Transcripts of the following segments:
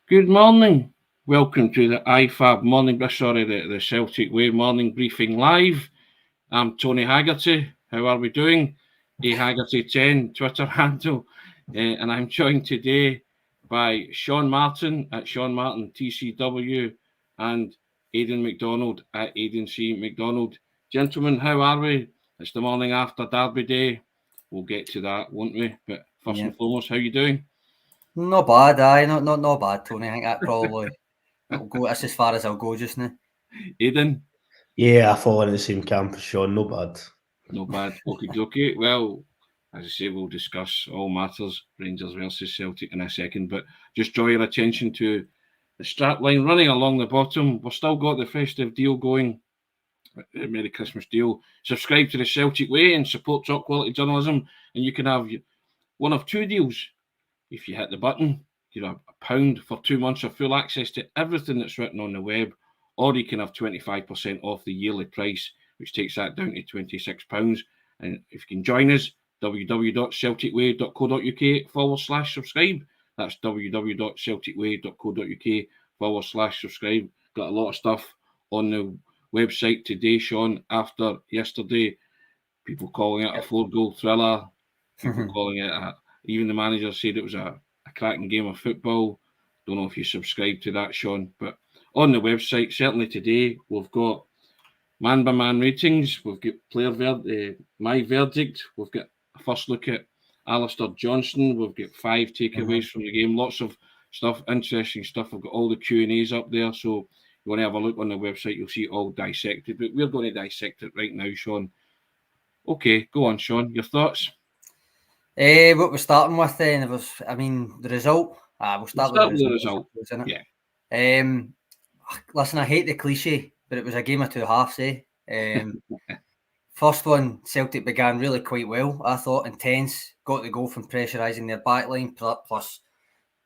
Good morning. Welcome to the the Celtic Way morning briefing live. I'm Tony Haggerty. How are we doing? Haggerty10 Twitter handle. And I'm joined today by Sean Martin at Sean Martin TCW and Aidan McDonald at Aidan C. McDonald. Gentlemen, how are we? It's the morning after Derby Day. We'll get to that, won't we? But first and foremost, how are you doing? Not bad, aye. Not bad, Tony. I think that probably that'll go. That's as far as I'll go just now. Aidan? Yeah, I fall in the same camp as Sean. No bad. No bad. Okay. Well, as I say, we'll discuss all matters, Rangers versus Celtic in a second, but just draw your attention to the strap line running along the bottom. We've still got the festive deal going, Merry Christmas deal. Subscribe to the Celtic Way and support top quality journalism, and you can have one of two deals. If you hit the button, you have £1 for 2 months of full access to everything that's written on the web, or you can have 25% off the yearly price, which takes that down to £26. And if you can join us, www.celticway.co.uk/subscribe. That's www.celticway.co.uk/subscribe. Got a lot of stuff on the website today, Sean, after yesterday. People calling it a 4-goal thriller, people calling it even the manager said it was a cracking game of football. Don't know if you subscribe to that, Sean, but on the website, certainly today, we've got man-by-man ratings, we've got my verdict, we've got a first look at Alistair Johnston, we've got 5 takeaways from the game, lots of stuff, interesting stuff. We've got all the Q&As up there, so you want to have a look on the website, you'll see it all dissected, but we're going to dissect it right now, Sean. Okay, go on, Sean, your thoughts? What we're starting with then, the result. We'll start with the result. Yeah. Listen, I hate the cliche, but it was a game of two halves, First one, Celtic began really quite well, I thought, intense, got the goal from pressurising their backline, plus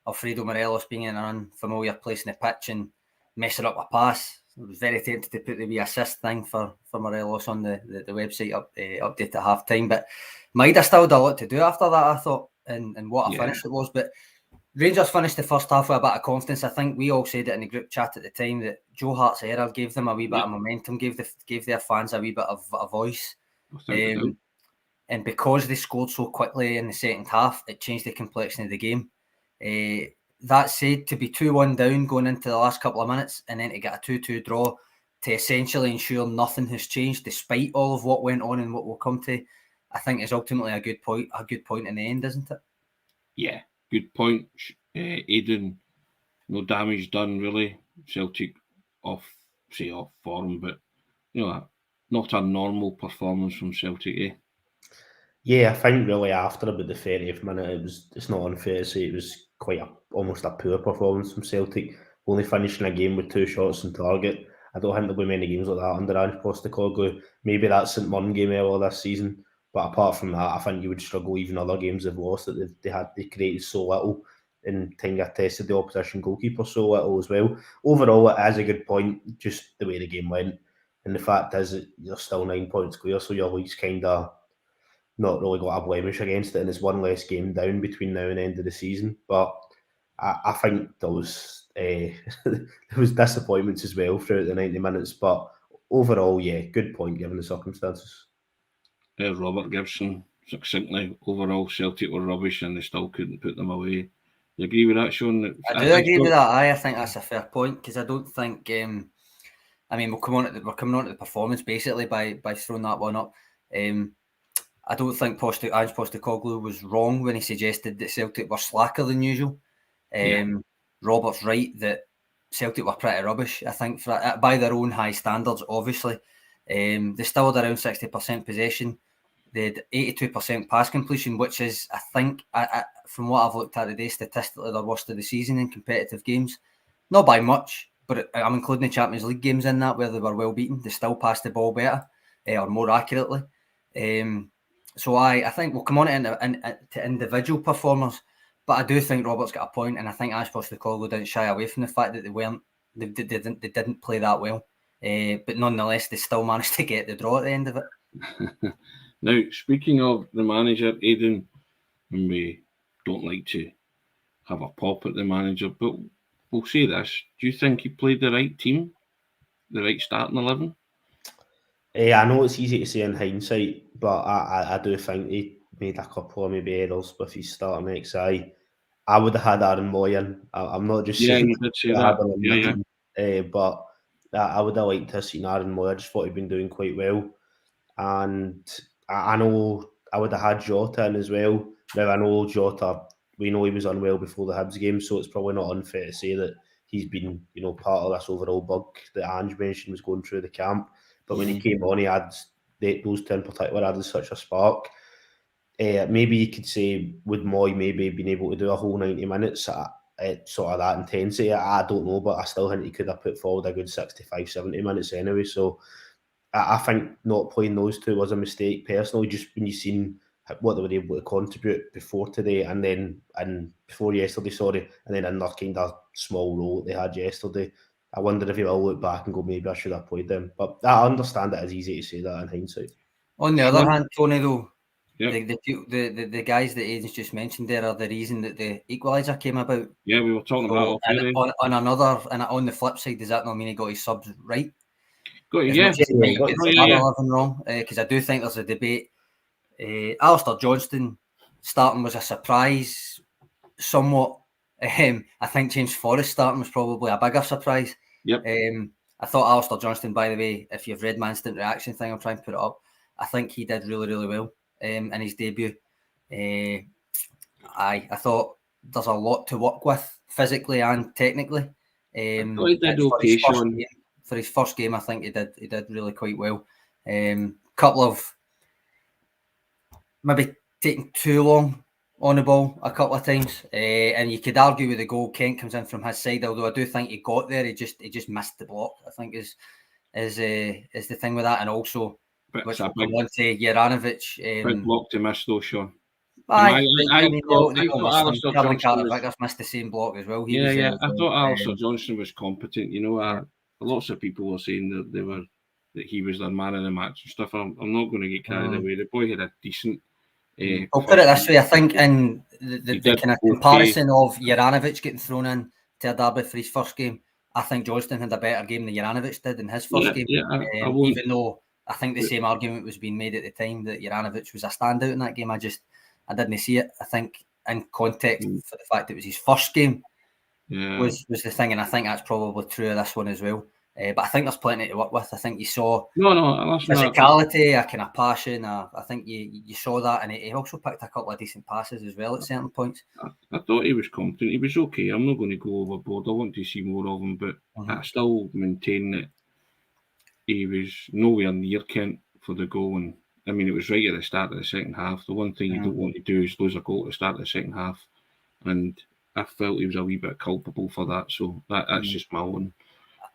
Alfredo Morelos being in an unfamiliar place in the pitch and messing up a pass. I was very tempted to put the wee assist thing for Morelos on the website update at half time, but Maida still had a lot to do after that, I thought, and what a finish it was. But Rangers finished the first half with a bit of confidence. I think we all said it in the group chat at the time that Joe Hart's error gave them a wee bit of momentum, gave their fans a wee bit of a voice. And because they scored so quickly in the second half, it changed the complexion of the game. That said, to be 2-1 down going into the last couple of minutes and then to get a 2-2 draw to essentially ensure nothing has changed despite all of what went on and what we'll come to, I think is ultimately a good point in the end, isn't it? Yeah, good point. Aidan, no damage done really. Celtic off form, but not a normal performance from Celtic, eh? Yeah, I think really after about the 30th minute, it's not unfair to say it was almost a poor performance from Celtic. Only finishing a game with 2 shots on target. I don't think there'll be many games like that under Ange Postecoglou. Maybe that St Mirren game earlier this season, but apart from that, I think you would struggle even other games they've lost that they created so little and kind of tested the opposition goalkeeper so little as well. Overall, it is a good point, just the way the game went, and the fact is that you're still 9 points clear, so your league's kind of not really got a blemish against it, and it's one less game down between now and the end of the season. But I think there was disappointments as well throughout the 90 minutes. But overall, yeah, good point given the circumstances. Robert Gibson, succinctly, overall Celtic were rubbish and they still couldn't put them away. You agree with that, Sean? I do agree with that. I think that's a fair point because I don't think. We're coming on to the performance basically by throwing that one up. I don't think Ange Postecoglou was wrong when he suggested that Celtic were slacker than usual. Robert's right that Celtic were pretty rubbish, I think, by their own high standards, obviously. They still had around 60% possession. They had 82% pass completion, which is, I think, from what I've looked at today, statistically the worst of the season in competitive games. Not by much, but I'm including the Champions League games in that where they were well beaten. They still passed the ball better or more accurately. So I think we'll come on to individual performers, but I do think Robert's got a point, and I think Ange Postecoglou didn't shy away from the fact that they didn't play that well, but nonetheless they still managed to get the draw at the end of it. Now, speaking of the manager, Aidan, we don't like to have a pop at the manager, but we'll say this. Do you think he played the right team? The right starting 11? I know it's easy to say in hindsight, but I do think he made a couple of maybe errors with his starting XI. I would have had Aaron Moy in. I'm not just Yeah, saying you did say I had that. him in my team, but I would have liked to have seen Aaron Moy. I just thought he'd been doing quite well. And I know I would have had Jota in as well. Now, I know Jota, we know he was unwell before the Hibs game, so it's probably not unfair to say that he's been, part of this overall bug that Ange mentioned was going through the camp. But when he came on, he had those two in particular added such a spark. Maybe you could say, would Moy maybe been able to do a whole 90 minutes at sort of that intensity? I don't know, but I still think he could have put forward a good 65, 70 minutes anyway. So I think not playing those two was a mistake personally, just when you've seen what they were able to contribute before today and before yesterday, and then in their kind of small role that they had yesterday. I wonder if he will look back and go, maybe I should have played them. But I understand it is easy to say that in hindsight. On the other hand, Tony, though, Yep. the guys that Aidan's just mentioned there are the reason that the equaliser came about. Yeah, we were talking about that. On the flip side, does that not mean he got his subs right? Yeah, wrong, because I do think there's a debate. Alistair Johnston starting was a surprise, somewhat. I think James Forrest starting was probably a bigger surprise. Yep. I thought Alistair Johnston, by the way, if you've read my instant reaction thing, I'm trying to put it up. I think he did really, really well in his debut. I thought there's a lot to work with physically and technically. He did okay, Sean. For his first game, I think he did really quite well. Couple of maybe taking too long on the ball a couple of times, and you could argue with the goal. Kent comes in from his side, although I do think he got there. He just missed the block, I think is the thing with that, and also which will come on to Juranovic. Big block to miss though, Sean. I thought Alistair Johnston missed the same block as well. I thought Alistair Johnston was competent. Lots of people were saying that he was their man of the match and stuff. I'm not going to get carried away. The boy had a decent. I'll put it this way: I think in the kind of comparison of Juranovic getting thrown in to a derby for his first game, I think Johnston had a better game than Juranovic did in his first game. Even though I think the same argument was being made at the time that Juranovic was a standout in that game. I didn't see it. I think in context for the fact it was his first game was the thing, and I think that's probably true of this one as well. But I think there's plenty to work with. I think you saw physicality, a kind of passion. I think you saw that, and he also picked a couple of decent passes as well at certain points. I thought he was competent. He was okay. I'm not going to go overboard. I want to see more of him, but I still maintain that he was nowhere near Kent for the goal. And I mean, it was right at the start of the second half. The one thing you don't want to do is lose a goal at the start of the second half. And I felt he was a wee bit culpable for that. So that's just my own.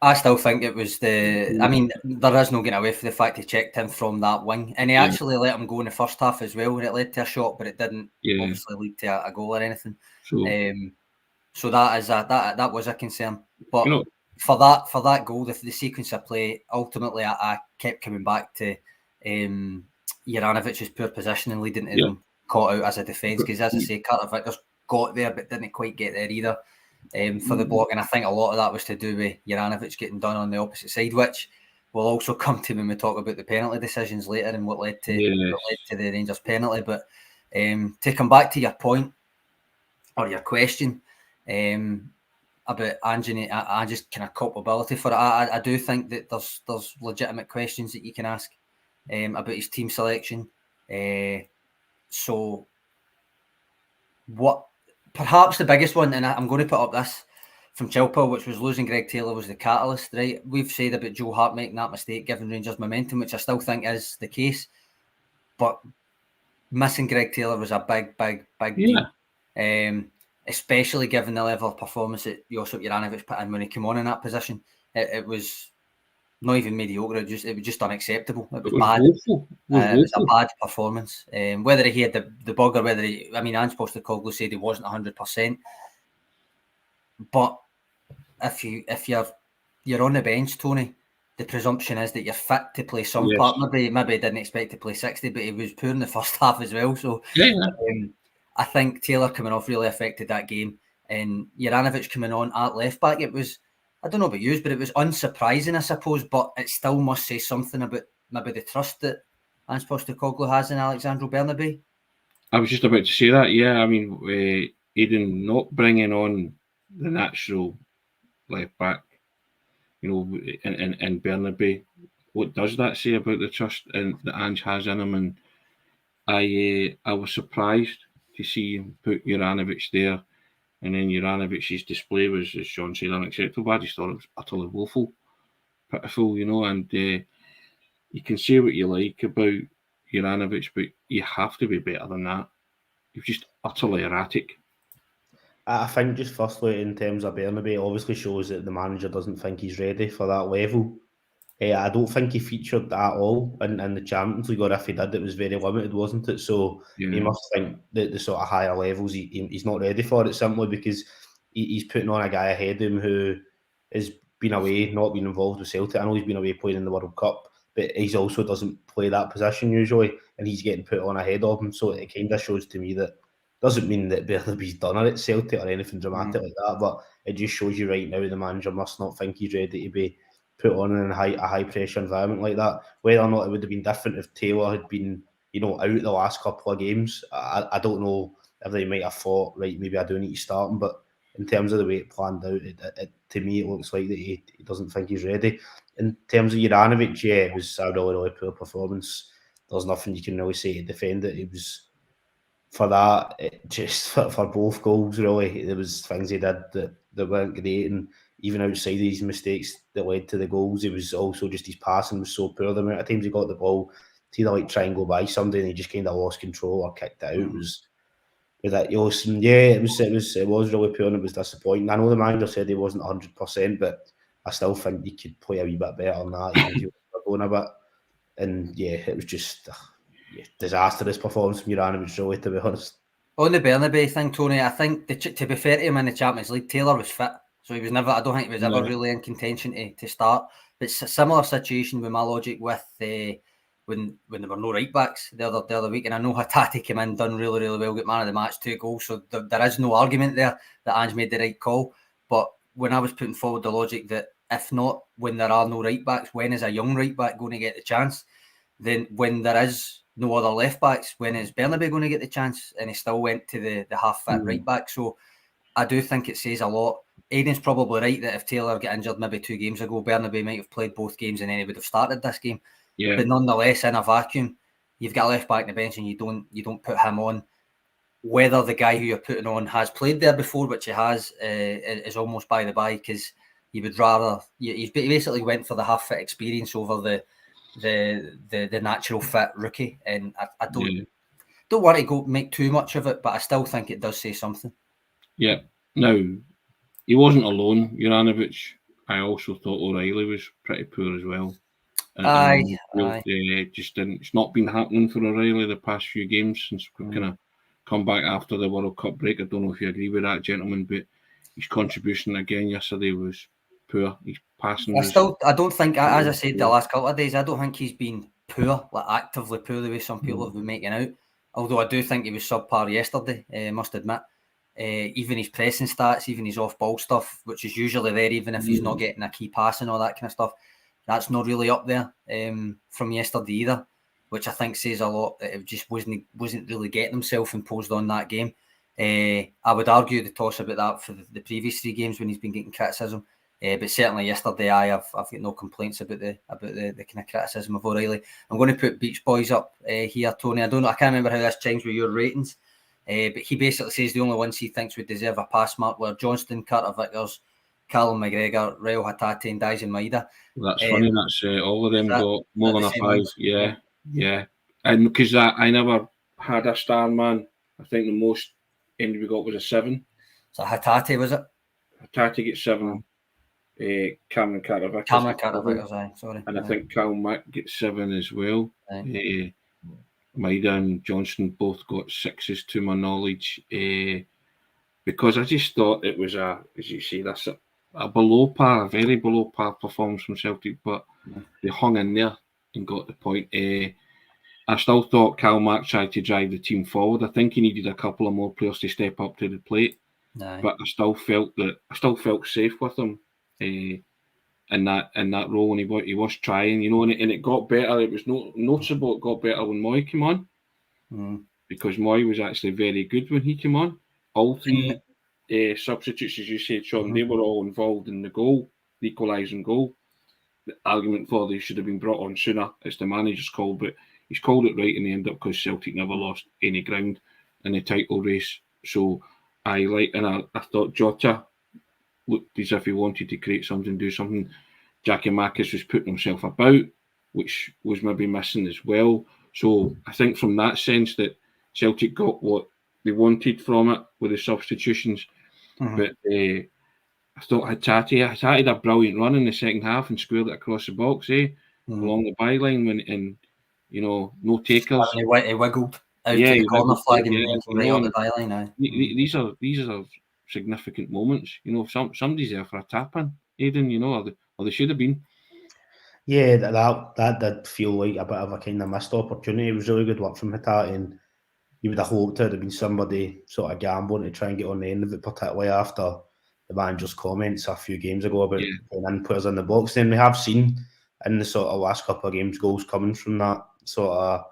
I still think it was I mean, there is no getting away from the fact he checked him from that wing. And he actually let him go in the first half as well, and it led to a shot, but it didn't obviously lead to a goal or anything. So that was a concern. But for that goal, the sequence of play, ultimately I kept coming back to Juranovic's poor positioning leading to them caught out as a defence, because as I say, Carter Vickers got there but didn't quite get there either. For the block, and I think a lot of that was to do with Juranovic getting done on the opposite side, which we'll also come to when we talk about the penalty decisions later and what led to the Rangers penalty. But to come back to your point or your question about Ange's kind of culpability for it, I do think that there's legitimate questions that you can ask about his team selection. So what? Perhaps the biggest one, and I'm going to put up this from Chilpa, which was losing Greg Taylor was the catalyst, right? We've said about Joe Hart making that mistake, giving Rangers momentum, which I still think is the case. But missing Greg Taylor was a big deal. Especially given the level of performance that Josip Juranovic put in when he came on in that position. It was not even mediocre, it was just unacceptable. It was bad. It was a bad performance. Whether he had the bug or whether Ange Postecoglou said he wasn't 100%. But if you're on the bench, Tony, the presumption is that you're fit to play some part. Maybe he didn't expect to play 60, but he was poor in the first half as well. So I think Taylor coming off really affected that game. and Juranovic coming on at left back, it was, I don't know about you, but it was unsurprising, I suppose, but it still must say something about maybe the trust that Ange Postecoglou has in Alexandro Bernabei. I was just about to say that, yeah. I mean, Aiden not bringing on the natural left back, in Bernabei, what does that say about the trust that Ange has in him? And I was surprised to see him put Juranovic there, and then Juranovic's display was, as Sean said, unacceptable. I just thought it was utterly woeful, pitiful, and you can say what you like about Juranovic, but you have to be better than that. He was just utterly erratic. I think just firstly, in terms of Bernabei, it obviously shows that the manager doesn't think he's ready for that level. I don't think he featured at all in the Champions League, or if he did, it was very limited, wasn't it? So he must think that the sort of higher levels, he's not ready for it, simply because he's putting on a guy ahead of him who has been away, not been involved with Celtic. I know he's been away playing in the World Cup, but he also doesn't play that position usually, and he's getting put on ahead of him. So it kind of shows to me that doesn't mean that Bernabei's done it at Celtic or anything dramatic like that, but it just shows you right now the manager must not think he's ready to be put on in a high pressure environment like that. Whether or not it would have been different if Taylor had been, out the last couple of games, I don't know if they might have thought, right, maybe I do need to start him, but in terms of the way it planned out, to me it looks like that he doesn't think he's ready. In terms of Juranovic, yeah, it was a really, really poor performance. There's nothing you can really say to defend it. It was, for that, just for both goals, really, there was things he did that weren't great, and even outside these mistakes that led to the goals, it was also just his passing was so poor. The amount of times he got the ball to either try and go by somebody and he just kind of lost control or kicked it out. It was ridiculous. And yeah, it was really poor and it was disappointing. I know the manager said he wasn't 100%, but I still think he could play a wee bit better than that, even if he was going a bit. And yeah, it was just disastrous performance from Juranovic, really, to be honest. On the Bernabei thing, Tony, I think to be fair to him in the Champions League, Taylor was fit, so he was never. I don't think he was ever really in contention to start. But it's a similar situation with my logic with when there were no right backs the other week, and I know Hatate came in, done really, really well, got man of the match, 2 goals. So there is no argument there that Ange made the right call. But when I was putting forward the logic that if not, when there are no right backs, when is a young right back going to get the chance? Then when there is no other left backs, when is Bernabei going to get the chance? And he still went to the half fit right back. So I do think it says a lot. Aiden's probably right that if Taylor got injured maybe 2 games ago, Bernabei might have played both games and then he would have started this game. Yeah. But nonetheless, in a vacuum, you've got a left back in the bench and you don't put him on. Whether the guy who you're putting on has played there before, which he has, is almost by the by, because you would rather he basically went for the half fit experience over the natural fit rookie, and I don't want to go make too much of it, but I still think it does say something. Yeah. Now, he wasn't alone, Juranovic. I also thought O'Reilly was pretty poor as well. Just didn't. It's not been happening for O'Reilly the past few games since we've kind of come back after the World Cup break. I don't know if you agree with that, gentlemen, but his contribution again yesterday was poor. His passing. I don't think, as I said the last couple of days, I don't think he's been poor, like actively poor, the way some people have been making out. Although I do think he was subpar yesterday, must admit. Even his pressing stats, even his off-ball stuff, which is usually there, even if he's not getting a key pass and all that kind of stuff, that's not really up there from yesterday either, which I think says a lot that it just wasn't really getting himself imposed on that game. I would argue the toss about that for the previous 3 games when he's been getting criticism. But certainly yesterday, I've got no complaints about the kind of criticism of O'Reilly. I'm going to put Beach Boys up here, Tony. I can't remember how this changed with your ratings, but he basically says the only ones he thinks would deserve a pass mark were Johnston, Carter Vickers, Callum McGregor, Rayo Hatate, and Daisen Maeda. Well, that's funny. That's all of them got more than a 5. Yeah. And because I never had a star man. I think the most end we got was a 7. So Hatate, was it? Hatate gets 7. Cameron Carter Vickers. Sorry. And I think Cal Mack gets 7 as well. Maeda and Johnston both got 6s to my knowledge. Because I just thought it was as you say, that's a below par, a very below par performance from Celtic, but they hung in there and got the point. I still thought Cal Mack tried to drive the team forward. I think he needed a couple of more players to step up to the plate. But I still felt safe with him in that role, and he was trying, and it got better. It was noticeable. It got better when Moy came on, because Moy was actually very good when he came on. All three substitutes, as you said, Sean, they were all involved in the equalising goal. The argument for they should have been brought on sooner. It's the manager's call, but he's called it right in the end up because Celtic never lost any ground in the title race. So I thought Jota looked as if he wanted to create something, do something. Jackie Marcus was putting himself about, which was maybe missing as well. So I think from that sense that Celtic got what they wanted from it with the substitutions. But I thought Hatate had a brilliant run in the second half and squared it across the box, along the byline and no takers. He wiggled out to the corner flag and right up the byline. These are significant moments. Somebody's there for a tap in, Aidan. Or they should have been. Yeah, that did feel like a bit of a kind of missed opportunity. It was really good work from Hatate, and you would have hoped it would have been somebody sort of gambling to try and get on the end of it, particularly after the manager's comments a few games ago about putting players in the box. Then we have seen in the sort of last couple of games goals coming from that sort of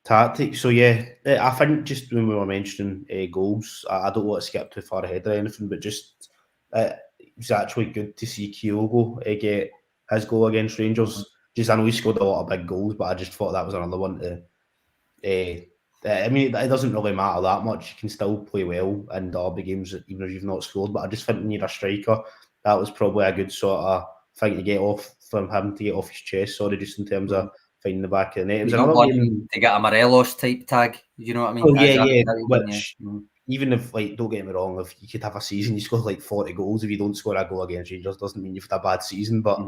tactic. So I think just when we were mentioning goals, I don't want to skip too far ahead or anything, but just it was actually good to see Kyogo get his goal against Rangers. I know he scored a lot of big goals, but I just thought that was another one to. I mean, it doesn't really matter that much. You can still play well in derby games, even if you've not scored. But I just think when you're a striker, that was probably a good sort of thing to get off from him, to get off his chest. Sorry, just in terms of finding the back of the net. It was another game to get a Morelos type tag. You know what I mean? Oh yeah. Which even if, like, don't get me wrong, if you could have a season, you score like 40 goals, if you don't score a goal against Rangers, doesn't mean you've had a bad season. But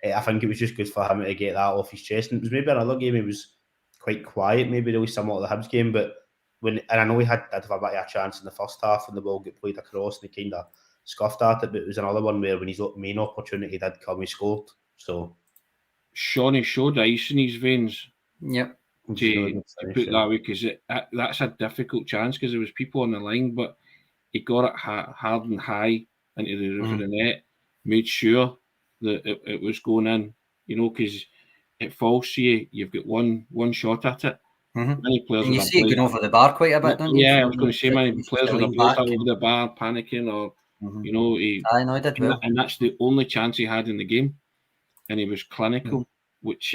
I think it was just good for him to get that off his chest. And it was maybe another game he was quite quiet, maybe really somewhat of the Hibs game, but and I know he had a bit of a chance in the first half when the ball got played across and he kind of scuffed at it, but it was another one where when his main opportunity did come, he scored. So Shawnee showed ice in his veins. Yep. To put that way, because that's a difficult chance because there was people on the line, but he got it hard and high into the roof of the net, made sure that it was going in, because it falls to you. You've got one shot at it. Many players and you see it going over the bar quite a bit, don't you? Yeah, I was going to say many players would have played over the bar, panicking, or I did well. And that's the only chance he had in the game, and he was clinical, which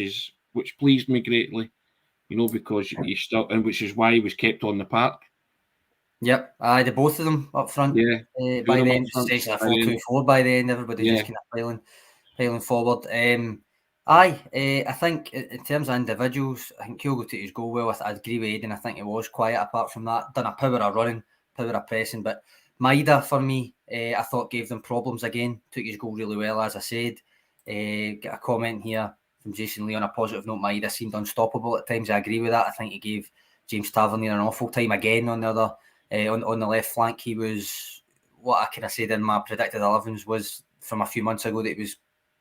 pleased me greatly. Because he still, and which is why he was kept on the park. Yep, the both of them up front. Yeah, by the end, it's a 4-2-4 by the end. Everybody just kind of piling forward. I think in terms of individuals, I think Kyogo took his goal well. I agree with Aidan. I think it was quiet apart from that. Done a power of running, power of pressing. But Maida, for me, I thought gave them problems again. Took his goal really well, as I said. Get a comment here from Jason Lee on a positive note. Maida seemed unstoppable at times. I agree with that. I think he gave James Tavernier an awful time again on the other on the left flank. He was, what I kind of said in my predicted 11s was from a few months ago, that he was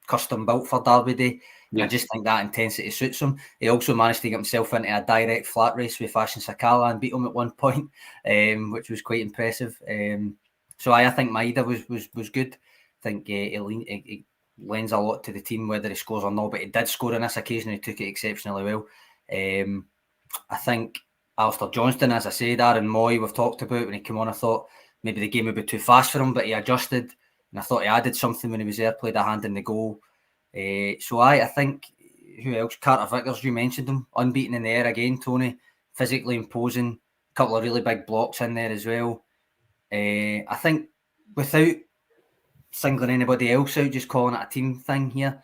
custom built for Derby Day. Yeah. I just think that intensity suits him. He also managed to get himself into a direct flat race with Fashion Sakala and beat him at one point, which was quite impressive. So I think Maida was good. I think he lends a lot to the team, whether he scores or not, but he did score on this occasion. He took it exceptionally well. I think Alistair Johnston, as I said, Aaron Moy, we've talked about when he came on, I thought maybe the game would be too fast for him, but he adjusted, and I thought he added something when he was there, played a hand in the goal. So I think, who else? Carter Vickers, you mentioned him, unbeaten in the air again, Tony, physically imposing, a couple of really big blocks in there as well. I think without singling anybody else out, just calling it a team thing here,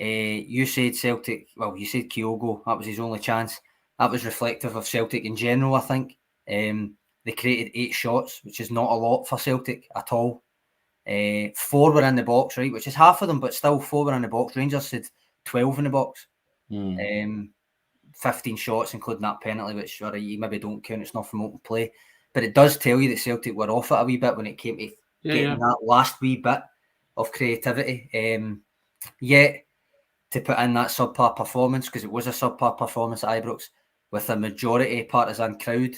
you said Celtic, well, you said Kyogo, that was his only chance. That was reflective of Celtic in general, I think. They created 8 shots, which is not a lot for Celtic at all. 4 were in the box, right, which is half of them, but still 4 were in the box. Rangers had 12 in the box. 15 shots, including that penalty, which you maybe don't count, it's not from open play. But it does tell you that Celtic were off it a wee bit when it came to getting that last wee bit of creativity. Yet, to put in that subpar performance, because it was a subpar performance at Ibrox, with a majority partisan crowd,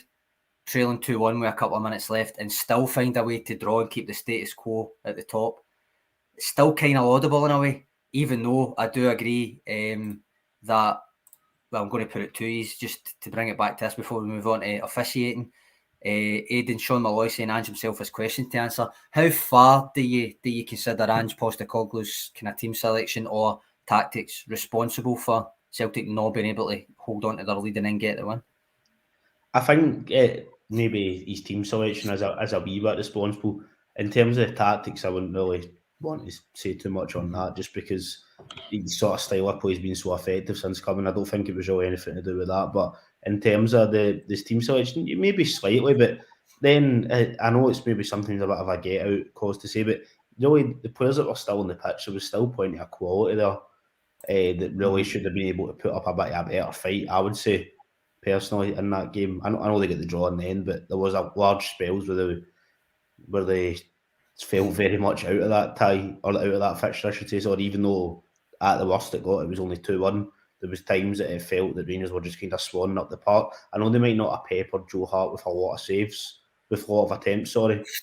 trailing 2-1 with a couple of minutes left and still find a way to draw and keep the status quo at the top. It's still kind of laudable in a way, even though I do agree that, well, I'm going to put it to you, just to bring it back to this before we move on to officiating. Aidan Sean Malloy saying Ange himself has questions to answer. How far do you consider Ange Postecoglou's kind of team selection or tactics responsible for Celtic not being able to hold on to their lead and then get the win? I think maybe his team selection is a wee bit responsible. In terms of the tactics, I wouldn't really want to say too much on that, just because the sort of style of play has been so effective since coming. I don't think it was really anything to do with that. But in terms of this team selection, maybe slightly, but then I know it's maybe sometimes a bit of a get out cause to say, but really the players that were still on the pitch, there was still plenty of quality there that really should have been able to put up a bit of a better fight, I would say, personally, in that game. I know they got the draw in the end, but there was a large spells where they felt very much out of that tie, or out of that fixture, I should say. So even though at the worst it was only 2-1, there was times that it felt that Rangers were just kind of swanning up the park. I know they might not have peppered Joe Hart with a lot of saves, with a lot of attempts,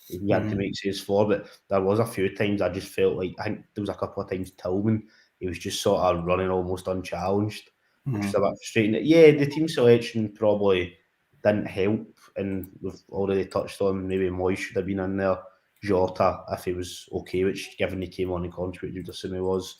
he had to make saves for, but there was a few times I just felt like, I think there was a couple of times Tillman, he was just sort of running almost unchallenged, which is a bit frustrating. Yeah, the team selection probably didn't help, and we've already touched on maybe Moyes should have been in there, Jota, if he was okay, which given he came on and contributed, you'd assume he was.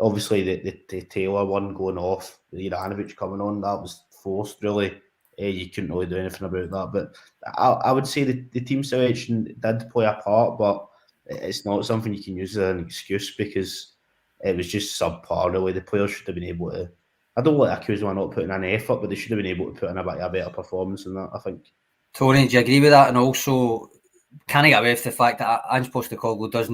Obviously, the Taylor one going off, the Ivanovic coming on, that was forced, really. You couldn't really do anything about that. But I would say the team selection did play a part, but it's not something you can use as an excuse, because it was just subpar, really. The players should have been able to, I don't want to accuse them of not putting in effort, but they should have been able to put in a better performance than that, I think. Tony, do you agree with that? And also, can I get away with the fact that Ange Postecoglou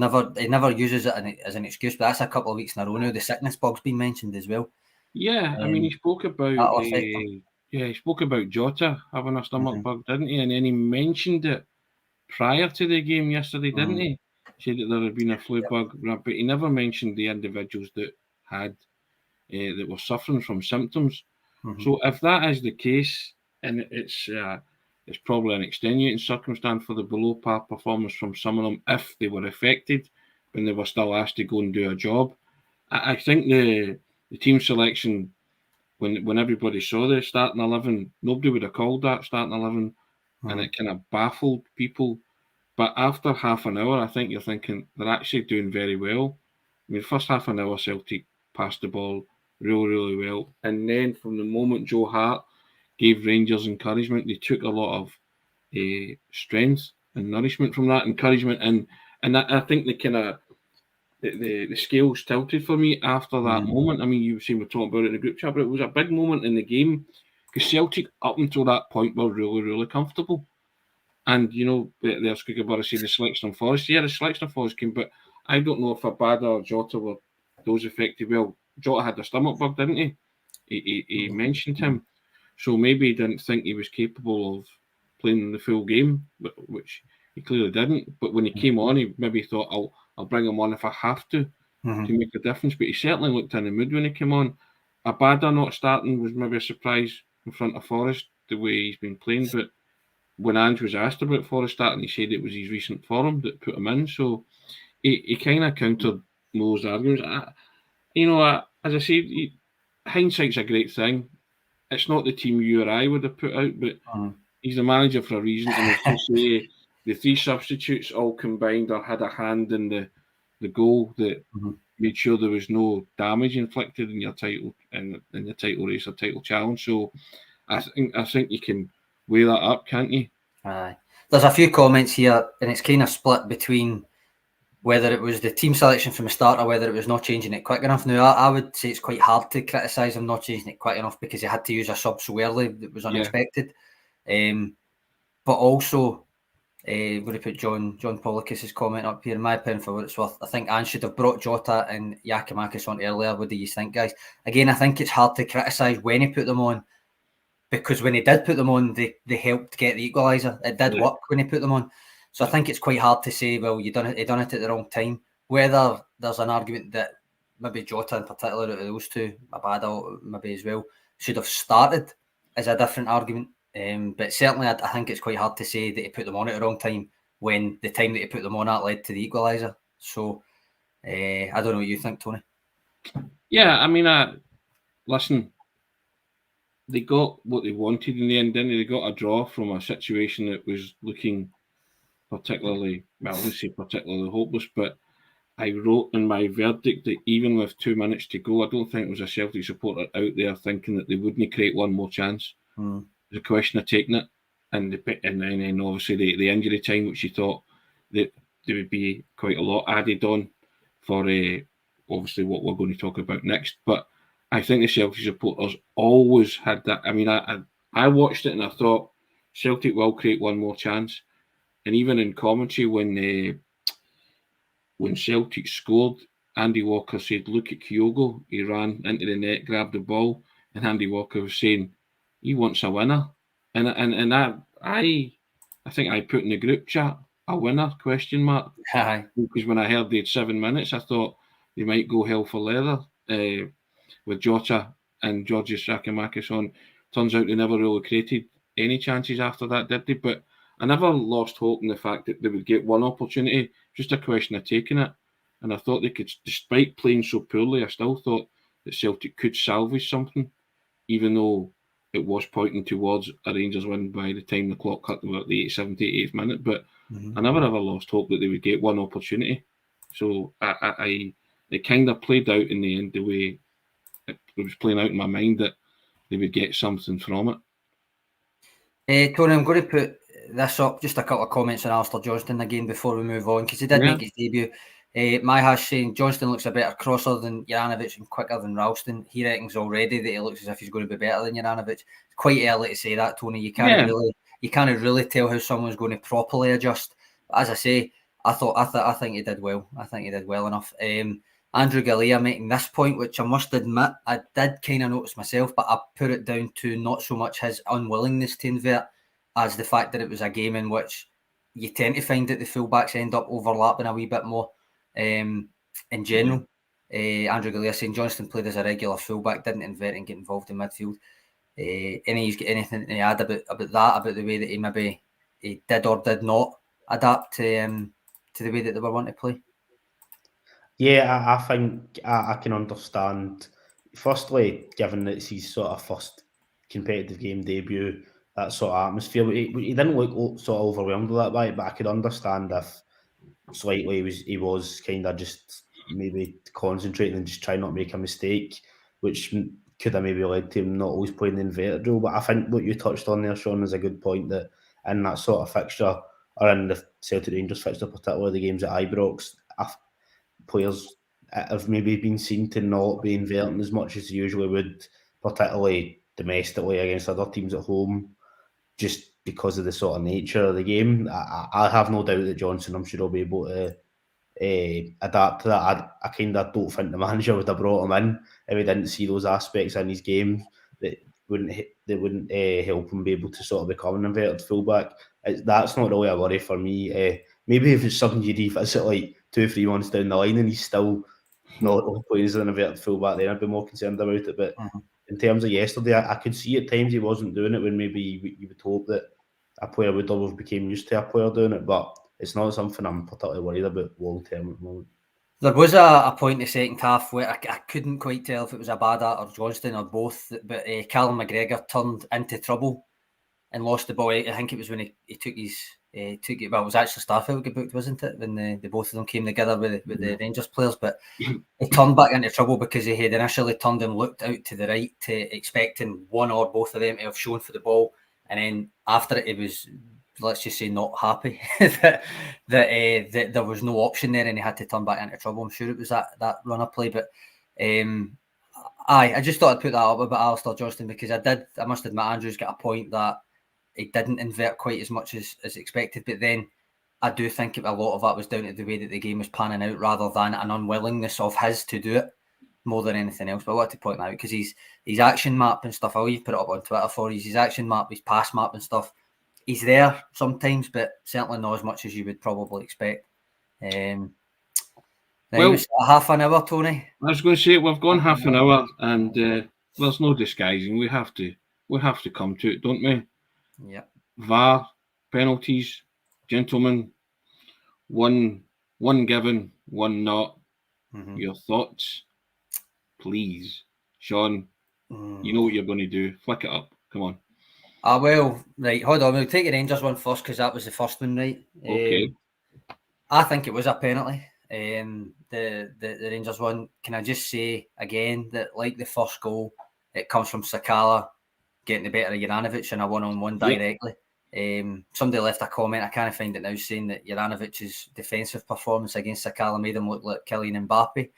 never uses it as an excuse, but that's a couple of weeks in a row now. The sickness bug's been mentioned as well. Yeah, I mean, he spoke about he spoke about Jota having a stomach bug, didn't he? And then he mentioned it prior to the game yesterday, didn't he? Said that there had been a flu bug, but he never mentioned the individuals that had that were suffering from symptoms. So if that is the case, and it's probably an extenuating circumstance for the below par performance from some of them, if they were affected when they were still asked to go and do a job. I think the team selection, when everybody saw the starting 11, nobody would have called that starting 11, and it kind of baffled people. But after half an hour, I think you're thinking they're actually doing very well. I mean, first half an hour, Celtic passed the ball really, really well. And then from the moment Joe Hart gave Rangers encouragement, they took a lot of strength and nourishment from that encouragement. And I think the kind of the scales tilted for me after that moment. I mean, you were saying we're talking about it in the group chat, but it was a big moment in the game, because Celtic up until that point were really, really comfortable. And, you know, there's Kookaburra saying the selection of Forest. Yeah, the selection of Forest came, but I don't know if Abada or Jota were those affected. Well, Jota had a stomach bug, didn't he? He mentioned him. So maybe he didn't think he was capable of playing the full game, which he clearly didn't. But when he came on, he maybe thought, I'll bring him on if I have to make a difference. But he certainly looked in the mood when he came on. Abada not starting was maybe a surprise in front of Forest, the way he's been playing. But when Ange was asked about Forest starting, he said it was his recent form that put him in. So he kind of countered those arguments. As I said, hindsight's a great thing. It's not the team you or I would have put out, but he's the manager for a reason. And as you say, the three substitutes all combined or had a hand in the goal that made sure there was no damage inflicted in your title in the title race or title challenge. So I think you can weigh that up, can't you? Aye. There's a few comments here, and it's kind of split between whether it was the team selection from the start or whether it was not changing it quick enough. Now, I would say it's quite hard to criticise him not changing it quick enough, because he had to use a sub so early that was unexpected. But also, I'm going to put John Polakis' comment up here. In my opinion, for what it's worth, I think Ange should have brought Jota and Yakimakis on earlier. What do you think, guys? Again, I think it's hard to criticise when he put them on, because when he did put them on, they helped get the equaliser. It did work when he put them on. So I think it's quite hard to say, well, he done it at the wrong time. Whether there's an argument that maybe Jota in particular, out of those two, Abada maybe as well, should have started, is a different argument. But certainly, I think it's quite hard to say that he put them on at the wrong time when the time that he put them on at led to the equaliser. So I don't know what you think, Tony. Yeah, I mean, listen, they got what they wanted in the end, didn't they? They got a draw from a situation that was looking particularly, well, I wouldn't say particularly hopeless, but I wrote in my verdict that even with 2 minutes to go, I don't think there was a Celtic supporter out there thinking that they wouldn't create one more chance. It's a question of taking it, and then obviously the injury time, which you thought that there would be quite a lot added on for obviously what we're going to talk about next. But I think the Celtic supporters always had that. I mean, I watched it and I thought Celtic will create one more chance, and even in commentary when Celtic scored, Andy Walker said, "Look at Kyogo. He ran into the net, grabbed the ball," and Andy Walker was saying, "He wants a winner." And I think I put in the group chat a winner ? Because when I heard they had 7 minutes, I thought they might go hell for leather with Jota and Georgios Giakoumakis on. Turns out they never really created any chances after that, did they? But I never lost hope in the fact that they would get one opportunity, just a question of taking it. And I thought they could, despite playing so poorly, I still thought that Celtic could salvage something, even though it was pointing towards a Rangers win by the time the clock cut about the 87th, 88th minute. But I never ever lost hope that they would get one opportunity. So it kind of played out in the end the way it was playing out in my mind, that they would get something from it. Tony, I'm going to put this up, just a couple of comments on Alistair Johnston again before we move on, because he did make his debut. My hash saying Johnston looks a better crosser than Juranovic and quicker than Ralston. He reckons already that he looks as if he's going to be better than Juranovic. It's quite early to say that, Tony. You can't really tell how someone's going to properly adjust. But as I say, I think he did well. I think he did well enough. Andrew Galea making this point, which I must admit I did kind of notice myself, but I put it down to not so much his unwillingness to invert as the fact that it was a game in which you tend to find that the fullbacks end up overlapping a wee bit more. In general, Andrew Galea saying Johnston played as a regular fullback, didn't invert and get involved in midfield. He's got anything to add about the way that he maybe he did or did not adapt to the way that they were wanting to play? Yeah, I think I can understand. Firstly, given that it's his sort of first competitive game debut, that sort of atmosphere, he didn't look sort of overwhelmed with that by it, but I could understand if slightly he was kind of just maybe concentrating and just trying not to make a mistake, which could have maybe led to him not always playing the inverted role. But I think what you touched on there, Sean, is a good point, that in that sort of fixture, or in the Celtic Rangers fixture, particularly the games at Ibrox, players have maybe been seen to not be inverting as much as they usually would, particularly domestically against other teams at home, just because of the sort of nature of the game. I have no doubt that Johnson, I'm sure, will be able to adapt to that. I kind of don't think the manager would have brought him in if he didn't see those aspects in his game that wouldn't help him be able to sort of become an inverted fullback. That's not really a worry for me. Maybe if it's something you revisit like 2-3 months down the line and he's still not playing as an inverted fullback, then I'd be more concerned about it. But in terms of yesterday, I could see at times he wasn't doing it when maybe you would hope that a player would have become used to a player doing it, but it's not something I'm particularly worried about long term at the moment. There was a point in the second half where I couldn't quite tell if it was Abada or Johnston or both, but Callum McGregor turned into trouble and lost the ball. I think it was when he took his it was actually Starfield got booked, wasn't it? When the both of them came together with the Rangers players, but he turned back into trouble because he had initially turned and looked out to the right to expecting one or both of them to have shown for the ball, and then after it, he was, let's just say, not happy that there was no option there and he had to turn back into trouble. I'm sure it was that run of play, but I just thought I'd put that up about Alistair Johnston because I must admit Andrew's got a point that he didn't invert quite as much as expected, but then I do think a lot of that was down to the way that the game was panning out rather than an unwillingness of his to do it more than anything else. But I wanted to point that out because his action map and stuff, I'll put it up on Twitter for you, his action map, his pass map and stuff, he's there sometimes, but certainly not as much as you would probably expect. Well, half an hour, Tony. I was going to say we've gone half an hour, and there's no disguising. We have to come to it, don't we? Yeah. VAR penalties, gentlemen. One given, one not. Mm-hmm. Your thoughts, please, Sean. You know what you're going to do. Flick it up. Come on. Well, right. Hold on. We'll take the Rangers one first because that was the first one, right? Okay. I think it was a penalty. The Rangers one. Can I just say again that, like the first goal, it comes from Sakala getting the better of Juranovic in a one-on-one directly. Somebody left a comment, I can't find it now, saying that Juranovic's defensive performance against Sakala made him look like Kylian Mbappe,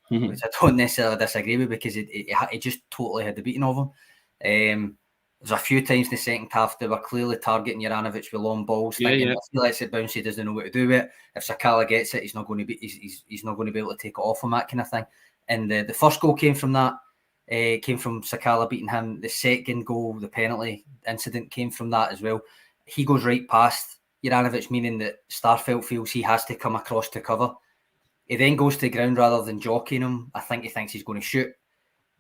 which I don't necessarily disagree with, because it just totally had the beating of him. There's a few times in the second half they were clearly targeting Juranovic with long balls, thinking if he lets it bounce, he doesn't know what to do with it. If Sakala gets it, he's not going to be able to take it off him, that kind of thing. And the first goal came from that. Came from Sakala beating him. The second goal, the penalty incident, came from that as well. He goes right past Juranovic, meaning that Starfelt feels he has to come across to cover. He then goes to the ground rather than jockeying him. I think he thinks he's going to shoot.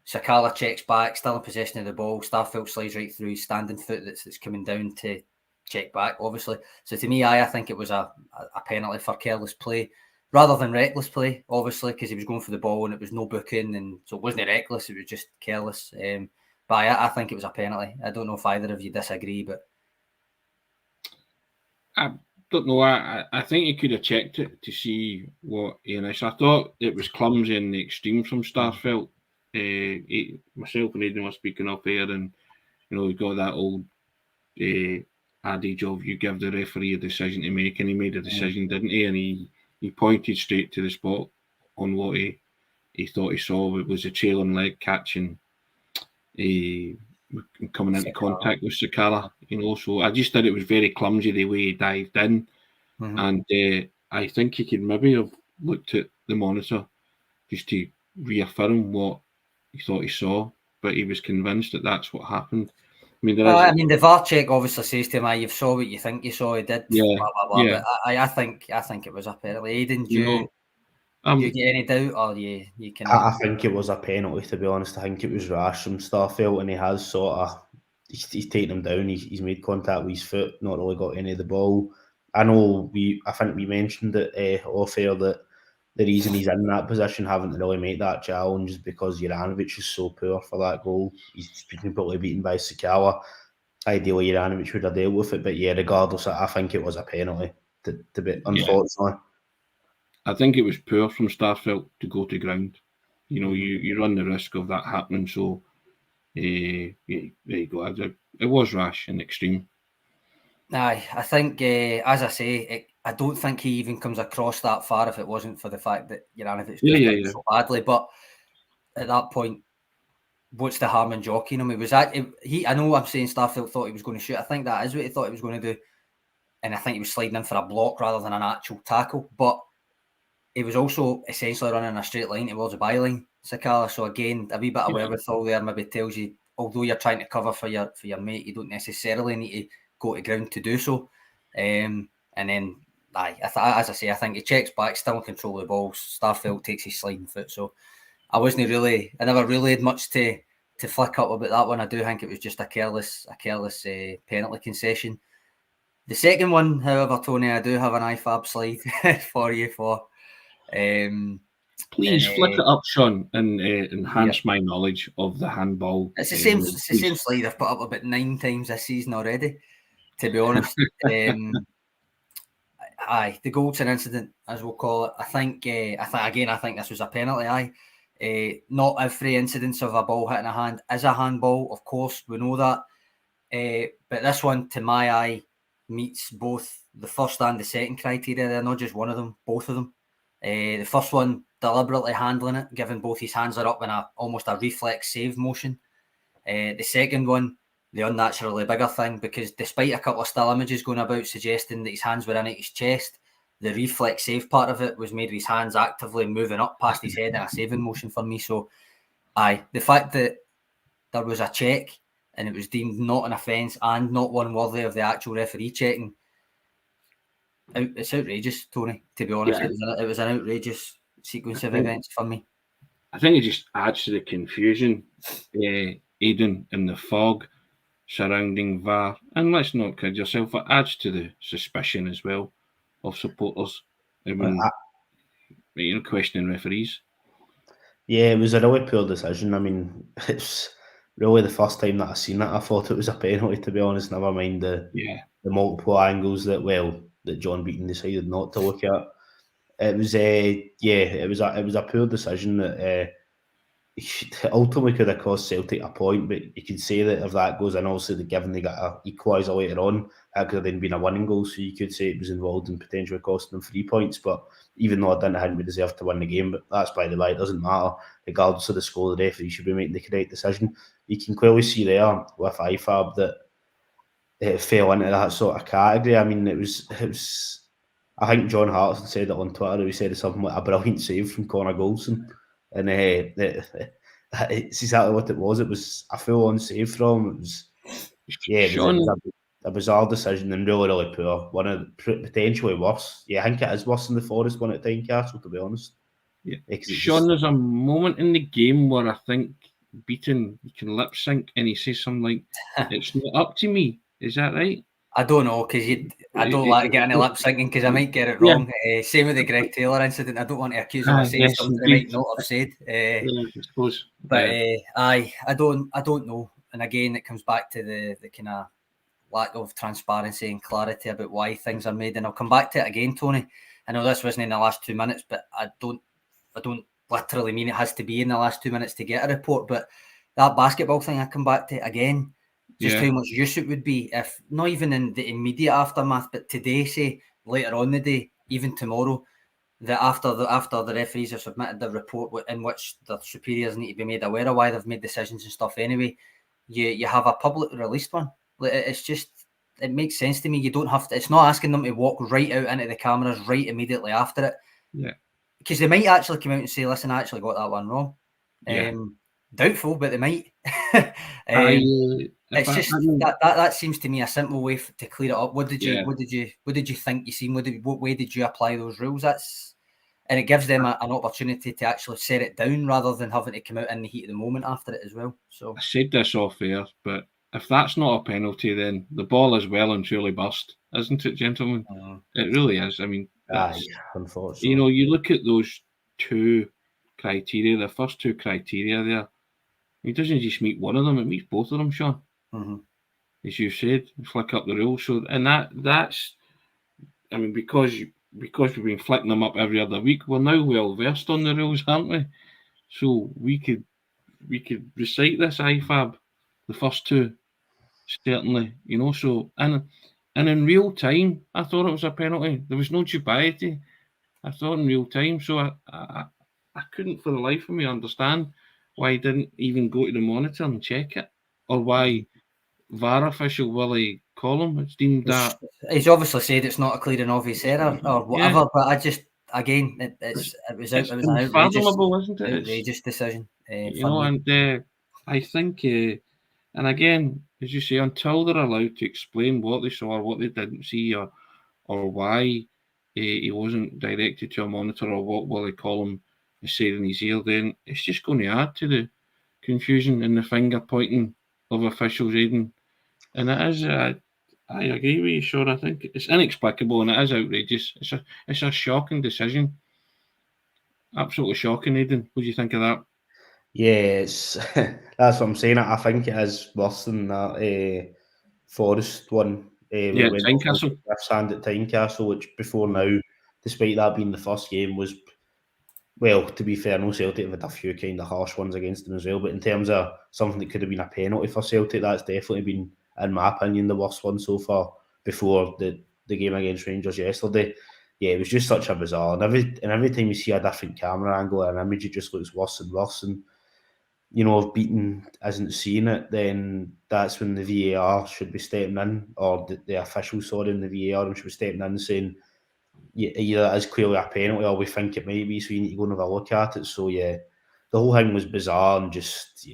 Sakala checks back, still in possession of the ball. Starfelt slides right through his standing foot that's coming down to check back, obviously. So to me, I think it was a penalty for careless play, rather than reckless play, obviously, because he was going for the ball and it was no booking, and so it wasn't reckless, it was just careless. But I think it was a penalty. I don't know if either of you disagree, but I don't know. I think he could have checked it to see what Ian. I thought it was clumsy in the extreme from Starfelt. Myself and Aidan were speaking up here, and we got that old adage of you give the referee a decision to make, and he made a decision, didn't he? And he pointed straight to the spot on what he thought he saw. It was a trailing leg catching, coming into contact with Sakala. So I just thought it was very clumsy the way he dived in, and I think he could maybe have looked at the monitor just to reaffirm what he thought he saw, but he was convinced that that's what happened. I mean, the VAR check obviously says to him, "You've saw what you think you saw. He did." Yeah, blah, blah, blah. yeah. But I think it was a penalty. Aidan, do you get any doubt, or you can? I think it was a penalty, to be honest. I think it was rash from Starfelt, and he has sort of he's taken him down. He's made contact with his foot, not really got any of the ball. I know I think we mentioned it off air that the reason he's in that position, having to really make that challenge, is because Juranovic is so poor for that goal. He's been completely beaten by Sakala. Ideally, Juranovic would have dealt with it, but yeah, regardless, I think it was a penalty. To be, unfortunately, I think it was poor from Starfelt to go to ground. You run the risk of that happening. So there you go. It was rash and extreme. Aye, I think, as I say, I don't think he even comes across that far if it wasn't for the fact that Juranovic did so badly. But at that point, what's the harm in jockeying him? I know I'm saying Starfelt thought he was going to shoot. I think that is what he thought he was going to do. And I think he was sliding in for a block rather than an actual tackle. But he was also essentially running a straight line towards the byline, Sakala. So again, a wee bit of wherewithal there maybe tells you, although you're trying to cover for your mate, you don't necessarily need to go to ground to do so. And then, as I say, I think he checks back, still in control of the ball. Starfelt takes his sliding foot. So I never really had much to flick up about that one. I do think it was just a careless penalty concession. The second one, however, Tony, I do have an IFAB slide for you for. Please flick it up, Sean, and enhance my knowledge of the handball. It's the same slide I've put up about 9 times this season already, to be honest. The Goldson incident, as we'll call it, I think this was a penalty. Not every incidence of a ball hitting a hand is a handball, of course, we know that. But this one, to my eye, meets both the first and the second criteria. They're not just one of them, both of them. The first one, deliberately handling it, given both his hands are up in almost a reflex save motion. The second one, the unnaturally bigger thing, because despite a couple of still images going about suggesting that his hands were in at his chest, the reflex save part of it was made with his hands actively moving up past his head in a saving motion for me. So, the fact that there was a check and it was deemed not an offence and not one worthy of the actual referee checking, it's outrageous, Tony, to be honest. It was an outrageous sequence of events for me. I think it just adds to the confusion, Aidan, and the fog. surrounding VAR. And let's not kid yourself, it adds to the suspicion as well of supporters. I mean, questioning referees. Yeah, it was a really poor decision. I mean, it's really the first time that I've seen it. I thought it was a penalty, to be honest. Never mind the multiple angles that John Beaton decided not to look at. It was it was a poor decision that ultimately could have cost Celtic a point, but you could say that if that goes in, obviously given they got an equaliser later on, that could have then been a winning goal, so you could say it was involved in potentially costing them 3 points. But even though I didn't think we deserved to win the game, but that's by the way, it doesn't matter. Regardless of the score, the referee should be making the correct decision. You can clearly see there with IFAB that it fell into that sort of category. I mean, it was. I think John Hartson said it on Twitter. He said something like a brilliant save from Connor Goldson, and it's exactly what it was. It was a full-on save from him. It was, it was a bizarre decision and really, really poor. One of the, potentially worse. Yeah, I think it is worse than the Forest one at Tynecastle, to be honest. Yeah, Sean, there's a moment in the game where I think Beaton, you can lip sync, and he says something like, "It's not up to me." Is that right? I don't know, because I don't like to get any lip syncing because I might get it wrong. Same with the Greg Taylor incident. I don't want to accuse him of saying something he might not have said. I suppose. But I don't know. And again, it comes back to the kind of lack of transparency and clarity about why things are made. And I'll come back to it again, Tony. I know this wasn't in the last 2 minutes, but I don't literally mean it has to be in the last 2 minutes to get a report. But that basketball thing, I come back to again. Just how much use it would be if not even in the immediate aftermath, but today, say later on the day, even tomorrow, that after the referees have submitted the report in which the superiors need to be made aware of why they've made decisions and stuff anyway, you have a public released one. It's just, it makes sense to me. You don't have to. It's not asking them to walk right out into the cameras right immediately after it. Yeah, because they might actually come out and say, "Listen, I actually got that one wrong." Doubtful, but they might. It's just that seems to me a simple way to clear it up. What did you think you seen? What way did you apply those rules? And it gives them an opportunity to actually set it down rather than having to come out in the heat of the moment after it as well. So I said this off air, but if that's not a penalty, then the ball is well and truly burst, isn't it, gentlemen? It really is. I mean, unfortunately, you look at those two criteria, the first two criteria there. He doesn't just meet one of them; it meets both of them, Sean. As you said, flick up the rules. So, and that's, I mean, because we've been flicking them up every other week, we're now well versed on the rules, aren't we? So we could recite this IFAB, the first two, certainly, So and in real time, I thought it was a penalty. There was no dubiety. I thought in real time, so I couldn't for the life of me understand why he didn't even go to the monitor and check it, or why VAR official Willie Collum has deemed that. He's obviously said it's not a clear and obvious error or whatever, but I just, again, it was an outrageous decision. And I think, and again, as you say, until they're allowed to explain what they saw or what they didn't see, or why he wasn't directed to a monitor, or what Willie Collum is saying in his ear, then it's just going to add to the confusion and the finger pointing of officials, Aidan. And it is, I agree with you, Sean. I think it's inexplicable and it is outrageous. It's a shocking decision. Absolutely shocking, Aidan. What do you think of that? Yeah, that's what I'm saying. I think it is worse than that Forest one. Tynecastle. Hand at Tynecastle, which before now, despite that being the first game, was, well, to be fair, no, Celtic have had a few kind of harsh ones against them as well. But in terms of something that could have been a penalty for Celtic, that's definitely been, in my opinion, the worst one so far. Before the game against Rangers yesterday, yeah, it was just such a bizarre. And every time you see a different camera angle and image, it just looks worse and worse. And if Beaton isn't seeing it, then that's when the VAR should be stepping in, or the official in the VAR should be stepping in saying, either it is clearly a penalty or we think it might be, so you need to go and have a look at it. So yeah, the whole thing was bizarre and just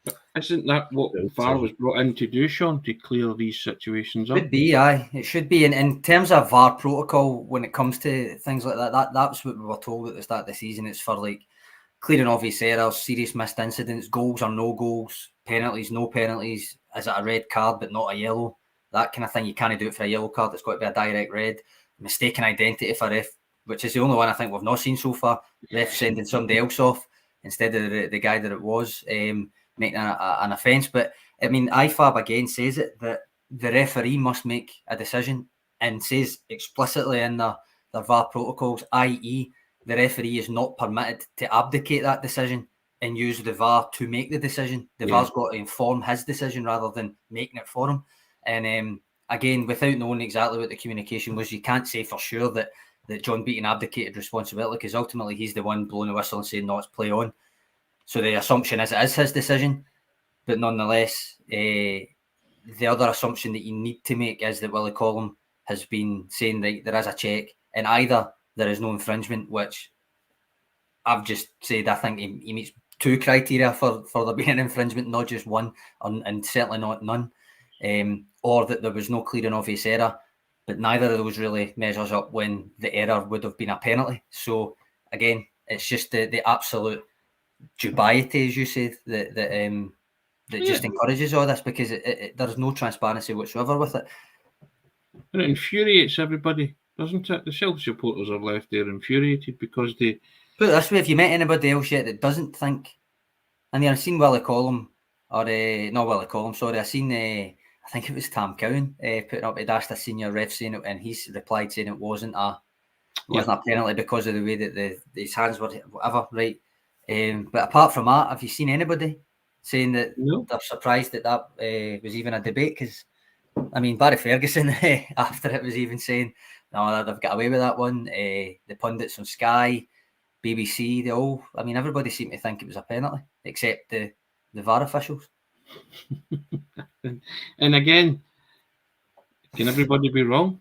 But isn't that what VAR was brought in to do, Sean, to clear these situations up? It should be, it should be. In terms of VAR protocol, when it comes to things like that's what we were told at the start of the season. It's for like clear and obvious errors, serious missed incidents, goals or no goals, penalties, no penalties, is it a red card but not a yellow? That kind of thing. You can't do it for a yellow card. It's got to be a direct red. Mistaken identity for ref, which is the only one I think we've not seen so far. Ref sending somebody else off instead of the guy that it was, making an offence. But I mean, IFAB again says it that the referee must make a decision, and says explicitly in their VAR protocols, i.e. the referee is not permitted to abdicate that decision and use the VAR to make the decision. The VAR's got to inform his decision rather than making it for him. And again, without knowing exactly what the communication was, you can't say for sure that John Beaton abdicated responsibility, because ultimately he's the one blowing the whistle and saying, no, it's play on. So the assumption is it is his decision. But nonetheless, the other assumption that you need to make is that Willie Collum has been saying that there is a check, and either there is no infringement, which I've just said I think he meets two criteria for there being an infringement, not just one, and certainly not none. Or that there was no clear and obvious error, but neither of those really measures up when the error would have been a penalty. So again, it's just the absolute dubiety, as you said, that just encourages all this, because there's no transparency whatsoever with it. And it infuriates everybody, doesn't it? The Celtic supporters are left there infuriated because they... Put it this way, if you met anybody else yet that doesn't think... I mean, I've seen Willie Collum, or not Willie Collum, sorry, I've seen... I think it was Tam Cowan putting up. He'd asked a senior ref saying it, and he's replied saying it wasn't a penalty because of the way that his hands were, whatever, right? But apart from that, have you seen anybody saying that they're surprised that was even a debate? Because I mean, Barry Ferguson after it was even saying, no, they've got away with that one. The pundits on Sky, BBC, everybody seemed to think it was a penalty, except the VAR officials. And again, can everybody be wrong?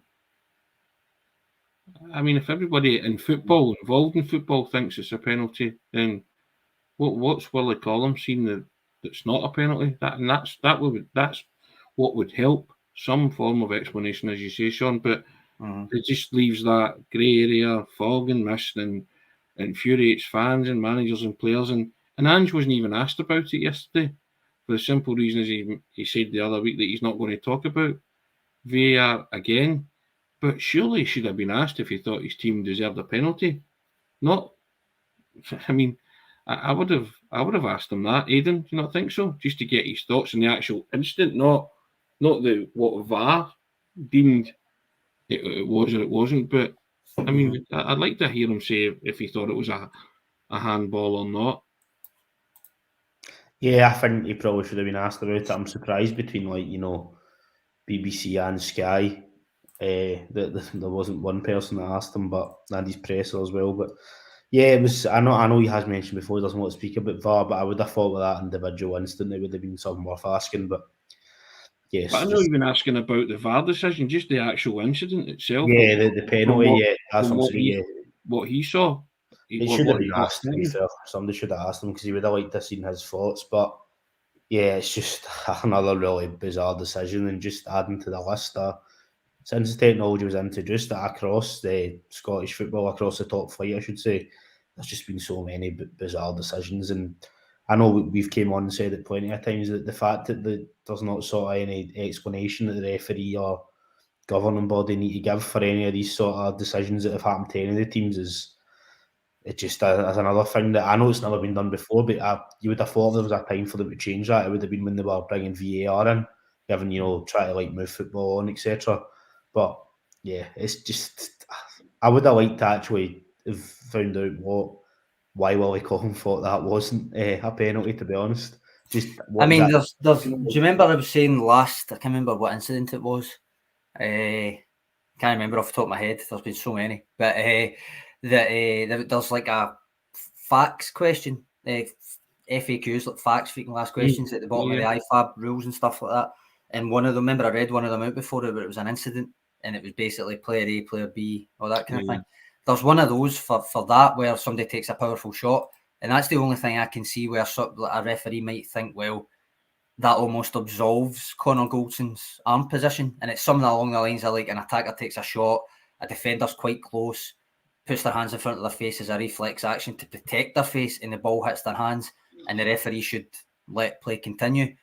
I mean, if everybody involved in football thinks it's a penalty, then what's Willie Collum seen that's not a penalty? That's what would help, some form of explanation, as you say, Sean. But it just leaves that grey area, fog and mist, and infuriates fans and managers and players. And Ange wasn't even asked about it yesterday, for the simple reason as he said the other week that he's not going to talk about VAR again. But surely he should have been asked if he thought his team deserved a penalty. Not, I mean, I would have asked him that, Aidan. Do you not think so? Just to get his thoughts on the actual incident, not what VAR deemed it was or it wasn't. But I mean, I'd like to hear him say if he thought it was a handball or not. Yeah, I think he probably should have been asked about it. I'm surprised between BBC and Sky that there wasn't one person that asked him, but Andy's presser as well. But yeah, it was. I know he has mentioned before he doesn't want to speak about VAR, but I would have thought with that individual incident it would have been something worth asking. But yes, but I know you've been asking about the VAR decision, just the actual incident itself. Yeah, the penalty. That's what he saw. It should have been asked, to be fair. Somebody should have asked him, because he would have liked to have seen his thoughts. But yeah, it's just another really bizarre decision, and just adding to the list since technology was introduced across the Scottish football, across the top flight, I should say, there's just been so many bizarre decisions. And I know we've came on and said it plenty of times that the fact that there's not sort of any explanation that the referee or governing body need to give for any of these sort of decisions that have happened to any of the teams is... It just as another thing that I know it's never been done before, but you would have thought there was a time for them to change that. It would have been when they were bringing VAR in, given try to move football on, etc. But yeah, it's just I would have liked to actually have found out why Willie Collum thought that wasn't a penalty. To be honest, do you remember I was saying last? I can't remember what incident it was. Can't remember off the top of my head. There's been so many, but. There's like a facts question, FAQs, like facts, frequent last questions at the bottom of the IFAB rules and stuff like that. And one of them, remember I read one of them out before it, but it was an incident, and it was basically player A, player B, all that kind of thing. There's one of those for that where somebody takes a powerful shot, and that's the only thing I can see where a referee might think, well, that almost absolves Connor Goldson's arm position, and it's something along the lines of like an attacker takes a shot, a defender's quite close, puts their hands in front of their face as a reflex action to protect their face, and the ball hits their hands, and the referee should let play continue.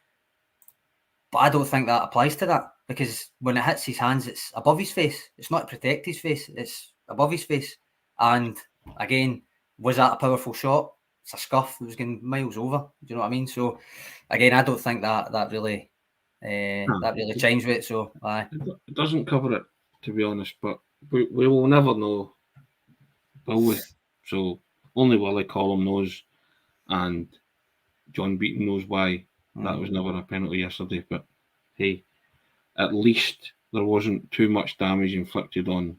But I don't think that applies to that, because when it hits his hands, it's above his face. It's not to protect his face, it's above his face. And again, was that a powerful shot? It's a scuff. It was going miles over. Do you know what I mean? So again, I don't think that really chimes with it. So it doesn't cover it, to be honest. But we will never know, will we? So only Willie Collum knows, and John Beaton knows why that was never a penalty yesterday. But hey, at least there wasn't too much damage inflicted on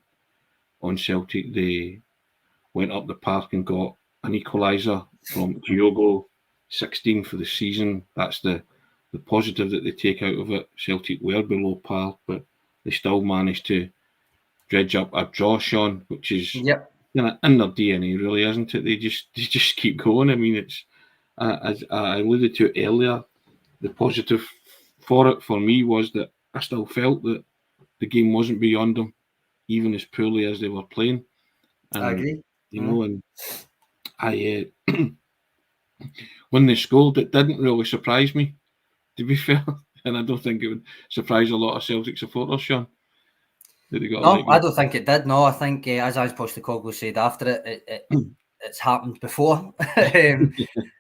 Celtic. They went up the park and got an equaliser from Diogo, 16 for the season. That's the positive that they take out of it. Celtic were below par, but they still managed to dredge up a draw, Sean, which is in their DNA, really, isn't it? They just keep going. I mean, it's as I alluded to earlier, the positive for it for me was that I still felt that the game wasn't beyond them, even as poorly as they were playing. And, I agree. You know, and I when they scored, it didn't really surprise me, to be fair, and I don't think it would surprise a lot of Celtic supporters, Sean. I don't think it did. No, I think as Ange Postecoglou said after it's happened before.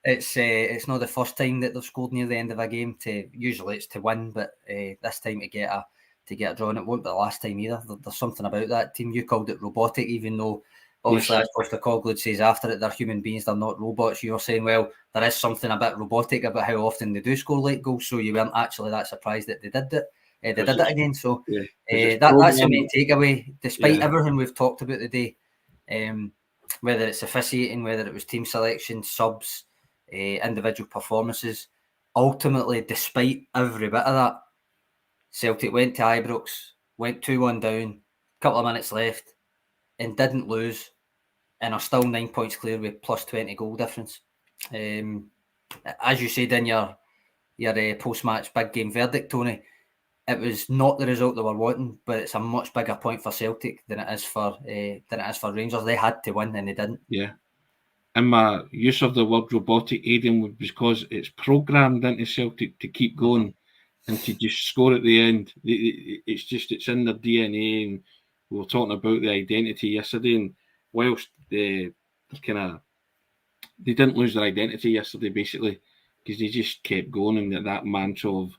It's not the first time that they've scored near the end of a game. Usually it's to win, but this time to get a draw, and it won't be the last time either. There's something about that team. You called it robotic, even though obviously as Postecoglou says after it, they're human beings, they're not robots. You were saying, well, there is something a bit robotic about how often they do score late goals, so you weren't actually that surprised that they did it. They did it again. So that's the main takeaway, despite everything we've talked about today, whether it's officiating, whether it was team selection, subs, individual performances. Ultimately, despite every bit of that, Celtic went to Ibrox, went 2-1 down, a couple of minutes left, and didn't lose, and are still 9 points clear with plus 20 goal difference. As you said in your post-match big game verdict, Tony, it was not the result they were wanting, but it's a much bigger point for Celtic than it is for Rangers. They had to win and they didn't. Yeah. And my use of the word robotic, Aidan, was because it's programmed into Celtic to keep going and to just score at the end. It's in their DNA, and we were talking about the identity yesterday, and whilst they didn't lose their identity yesterday, basically, because they just kept going, and that mantra of,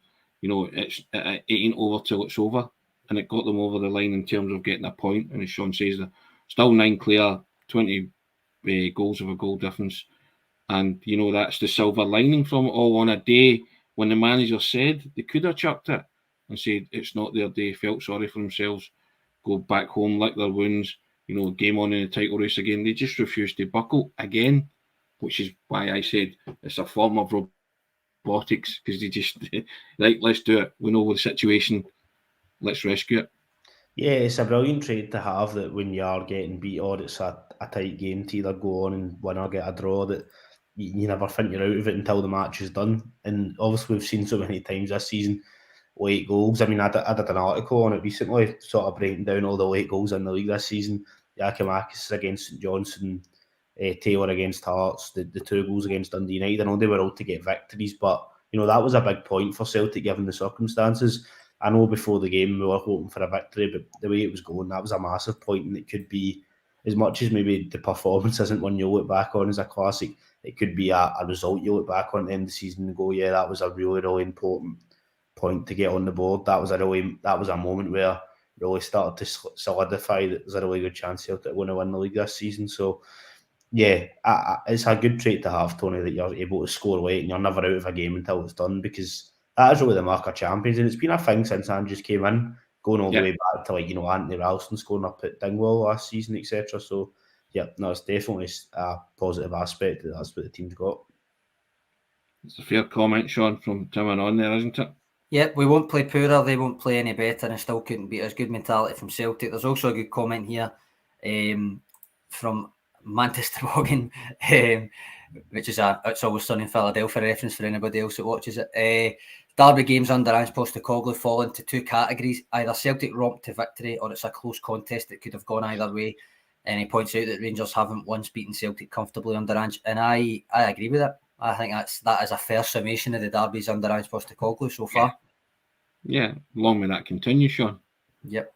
you know, it ain't over till it's over, and it got them over the line in terms of getting a point. And as Sean says, they're still 9 clear, 20 goals of a goal difference, and you know that's the silver lining from it all. On a day when the manager said they could have chucked it and said it's not their day, felt sorry for themselves, go back home, lick their wounds, you know, game on in the title race again, they just refused to buckle again, which is why I said it's a form of robotics, because they just right, let's do it, we know the situation, let's rescue it. Yeah, it's a brilliant trade to have, that when you are getting beat or it's a tight game to either go on and win or get a draw, that you never think you're out of it until the match is done. And obviously we've seen so many times this season late goals. I mean, I did an article on it recently, sort of breaking down all the late goals in the league this season. Yakimakis against St Johnstone, Taylor against Hearts, the 2 goals against Dundee United. I know they were all to get victories, but you know that was a big point for Celtic given the circumstances. I know before the game we were hoping for a victory, but the way it was going, that was a massive point, and it could be, as much as maybe the performance isn't one you look back on as a classic, it could be a result you look back on at the end of the season and go, yeah, that was a really, really important point to get on the board. That was a moment where it really started to solidify that there's a really good chance Celtic are going to win the league this season. So yeah, it's a good trait to have, Tony, that you're able to score late and you're never out of a game until it's done, because that is really the mark of champions, and it's been a thing since Andrews came in, going all the way back to, like, you know, Anthony Ralston scoring up at Dingwall last season, etc. So yeah, no, it's definitely a positive aspect that that's what the team's got. It's a fair comment, Sean, from Tim and on there, isn't it? Yeah, we won't play poorer, they won't play any better, and still couldn't beat us. Good mentality from Celtic. There's also a good comment here from Manchester Wogan, which is It's Always Sunny in Philadelphia reference for anybody else that watches it. Derby games under Ange Postecoglou fall into 2 categories: either Celtic romp to victory, or it's a close contest that could have gone either way. And he points out that Rangers haven't once beaten Celtic comfortably under Ange, and I agree with it. I think that is a fair summation of the derbies under Ange Postecoglou so far. Yeah, long may that continue, Sean. Yep.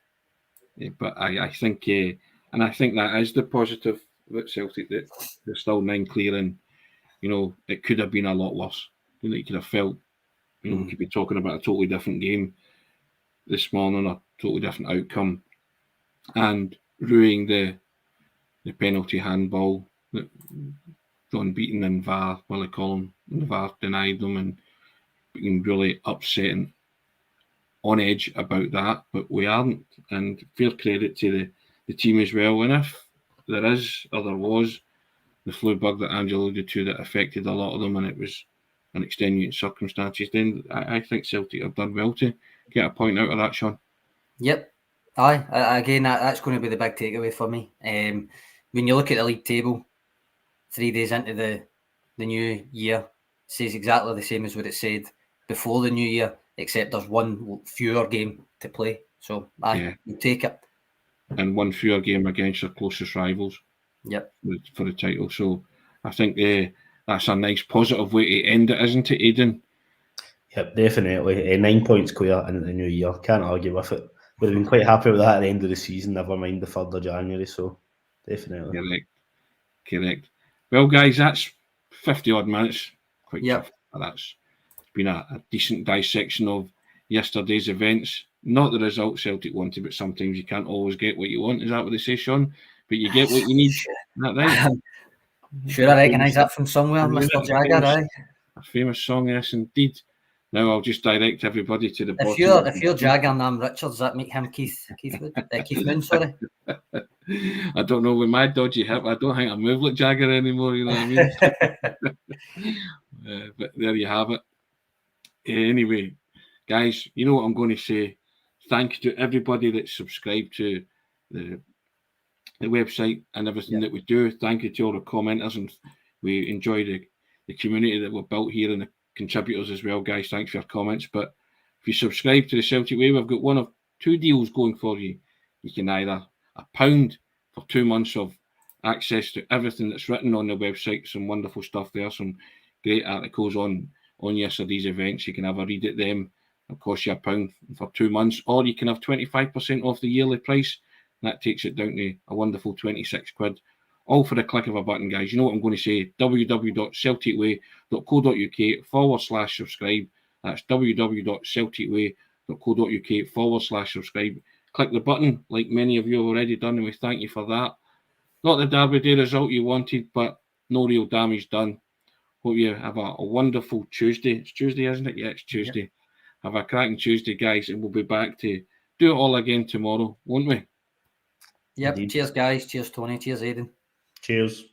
But I think, and I think that is the positive with Celtic, that they're still 9 clear, and it could have been a lot worse. You could have felt, we could be talking about a totally different game this morning, a totally different outcome, and ruining the penalty handball that John Beaton and VAR, well, I call him, the VAR denied them, and being really upsetting, on edge about that, but we aren't. And fair credit to the team as well. And if there is, or there was, the flu bug that Angela alluded to that affected a lot of them, and it was an extenuating circumstances, then I think Celtic have done well to get a point out of that, Sean. Yep. Aye. Again, that's going to be the big takeaway for me. When you look at the league table, 3 days into the new year, says exactly the same as what it said before the new year, except there's one fewer game to play. So, we'll take it. And one fewer game against our closest rivals. Yep. For the title. So, I think that's a nice positive way to end it, isn't it, Aidan? Yep, definitely. 9 points clear in the new year. Can't argue with it. Would have been quite happy with that at the end of the season, never mind the 3rd of January. So, definitely. Correct. Well, guys, that's 50 odd minutes. Quite tough. That's been a decent dissection of yesterday's events. Not the result Celtic wanted, but sometimes you can't always get what you want. Is that what they say, Sean? But you get what you need. Is that right? Sure, I recognise that from somewhere, Mr. Jagger. Aye. A famous song, yes, indeed. Now I'll just direct everybody to the bottom. If you're Jagger and I'm Richards, that make him Keith Moon, sorry. I don't know, with my dodgy hip, I don't think I move like Jagger anymore, you know what I mean? But there you have it. Anyway, guys, you know what I'm going to say. Thank you to everybody that's subscribed to the website and everything that we do. Thank you to all the commenters, and we enjoy the community that we've built here and the contributors as well, guys. Thanks for your comments. But if you subscribe to the Celtic Way, we've got one of 2 deals going for you. You can either £1 for 2 months of access to everything that's written on the website, some wonderful stuff there, some great articles on yesterday's events. You can have a read at them. It'll cost you £1 for 2 months, or you can have 25% off the yearly price. That takes it down to a wonderful 26 quid. All for the click of a button, guys. You know what I'm going to say. www.celticway.co.uk/subscribe. That's www.celticway.co.uk/subscribe. Click the button, like many of you have already done, and we thank you for that. Not the Derby Day result you wanted, but no real damage done. Hope you have a wonderful Tuesday. It's Tuesday, isn't it? Yeah, it's Tuesday. Yep. Have a cracking Tuesday, guys, and we'll be back to do it all again tomorrow, won't we? Yep. Indeed. Cheers, guys. Cheers, Tony. Cheers, Aidan. Cheers.